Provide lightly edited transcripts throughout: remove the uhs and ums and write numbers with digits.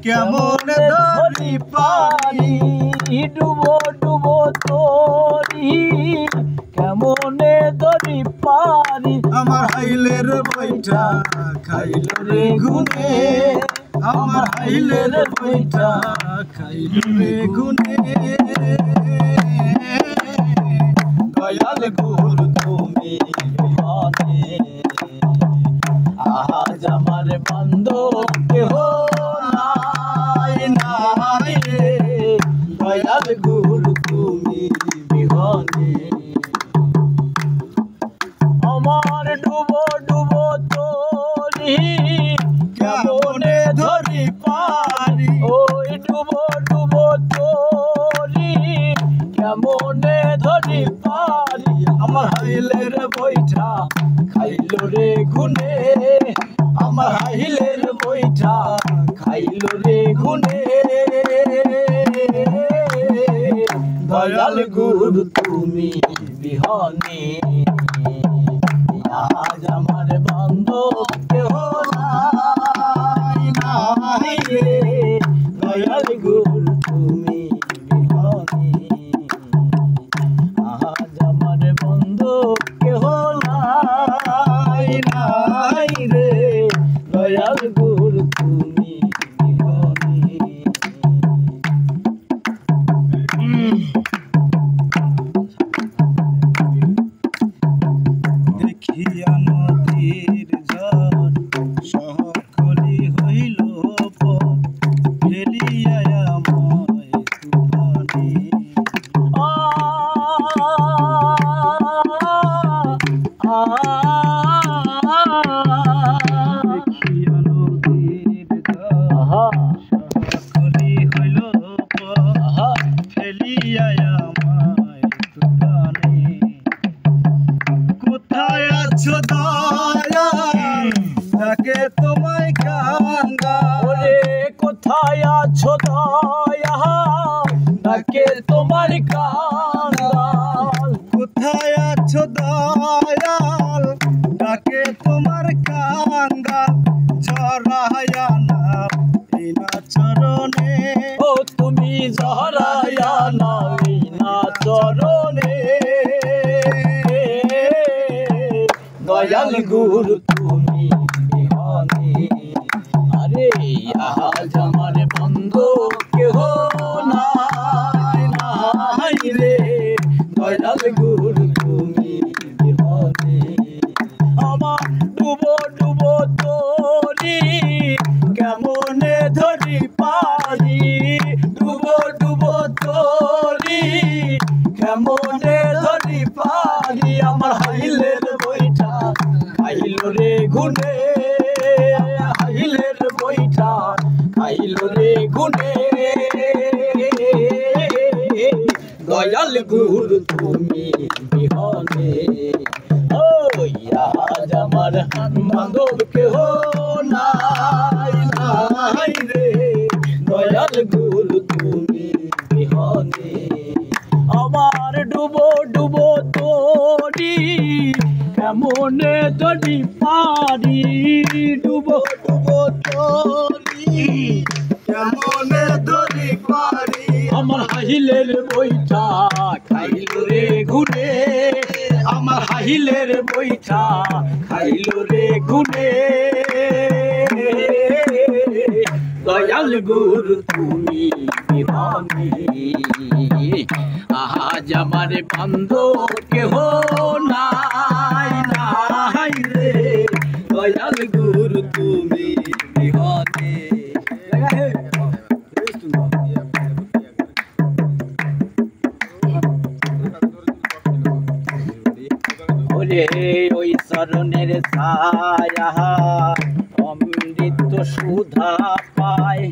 কেমন ধরি পারি ডুবো ডুবো তোরি কেমনে ধরি পারি আমার হাইলের বইটা খাইল রে গুনে আমার হাইলের বইটা খাইল রে গুনে দয়াল গুরু তুমি বিহানে আজ আমার বান্ধব কেহ নাই নাই রে দয়াল গুরু তুমি বিহানে আমার ডুবো ডুবো তোরি কেমনে ধরি পারি ওই ডুবো ডুবো তোরি কেমনে ধরি পারি আমার হাইলের বইটা খাইল রে গুনে আমার হাইলের বইটা খাইল রে গুনে দয়াল গুরু তুমি বিহনে আজ আমার বান্ধব কেহ নাই নাই রে দয়াল গুরু তুমি বিহনে আজ আমার বান্ধব কেহ নাই নাই রে দয়াল গুরু তুমি বিহনে দেখিয়া নদীর ঝড় সকলি হইল ফেলিয়া আমায় তুফানে দেখিয়া নদীর ঝড় সকলি হইল ফেলিয়া আমায় তুফানে কোথায় আছো দয়াল তাকে তোমায় কাঙ্গা ওরে কোথায় আছো দয়াল তাকে তোমার কাঙ্গাল কোথায় আছো দয়াল তাকে তোমার কাঙ্গা জড়ায়া না বিনা চরণে ও তুমি জহরায়া না চরণে দয়াল গুরু তুমি বিহনে আরে আজ আমার বন্ধু কেহ নাই নাই রে দয়াল গুরু তুমি বিহনে আমার ডুবো ডুবো তোরি কেমনে ধরি পারি ডুবো ডুবো তোরি কেমনে ধরি পারি আমার হাইলের বইটা খাইল রে গুনে হাইলের বইটা খাইল রে গুনে দয়াল গুরু তুমি বিহনে ওই আজ আমার বান্ধব কেহ নাই নাই রে দয়াল গুরু তুমি বিহনে আমার ডুবো ডুবো তোরি কেমনে ধরি পারি ডুবো ডুবো তোরি কেমনে ধরি পারি আমার হাইলের বইটা খাইল রে গুনে আমার হাইলের বইটা খাইল রে গুনে দয়াল গুরু তুমি বিহনে আজ আমার বান্ধব কেহ নাই নাই রে দয়াল গুরু তুমি বিহনে ওরে ওই চরণের ছায়া অমৃত সুধা পায়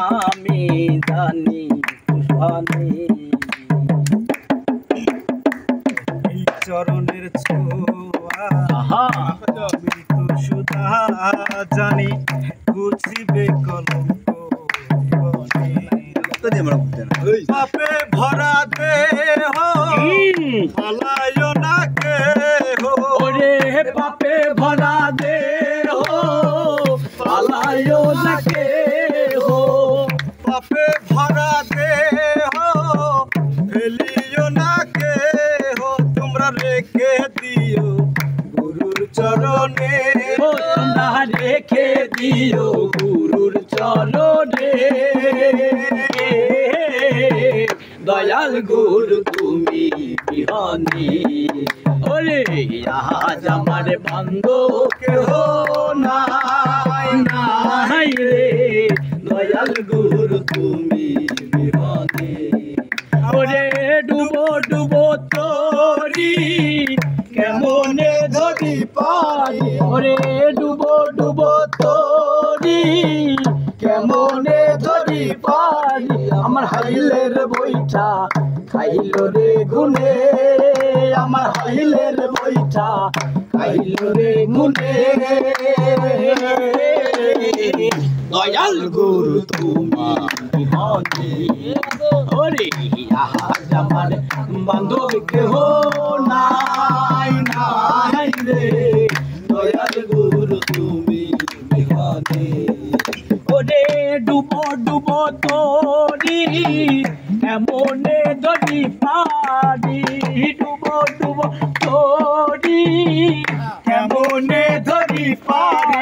আমি জানি তুফানে চরণের ছোঁয়া মৃত সুধা জানি ঘুচিবে কলঙ্ক পাপে ভরা দেহ পালায় না কেহ ওরে পাপে ভরা দেহ পালায় না কেহ চরণে দয়াল গুরু তুমি বিহনে ওরে আজ আমার বান্ধব কেহ নাই নাই রে দয়াল গুরু তুমি বিহনে ওরে ডুবো ডুবো তোরি কেমনে ধরি পারি ওরে ডুবো ডুবো তোরি কেমনে ধরি পারি আমার হাইলের বইটা খাইল রে গুনে আমার হাইলের বইটা খাইল রে গুনে দয়াল গুরু তুমি বিহনে ওরে আজ আমার বান্ধব কেহ নাই নাই রে দয়াল গুরু তুমি বিহনে ওরে ডুবো ডুবো তোরি এমনে যদি পারি ডুবো ডুবো তোরি এমনে ধরি পারি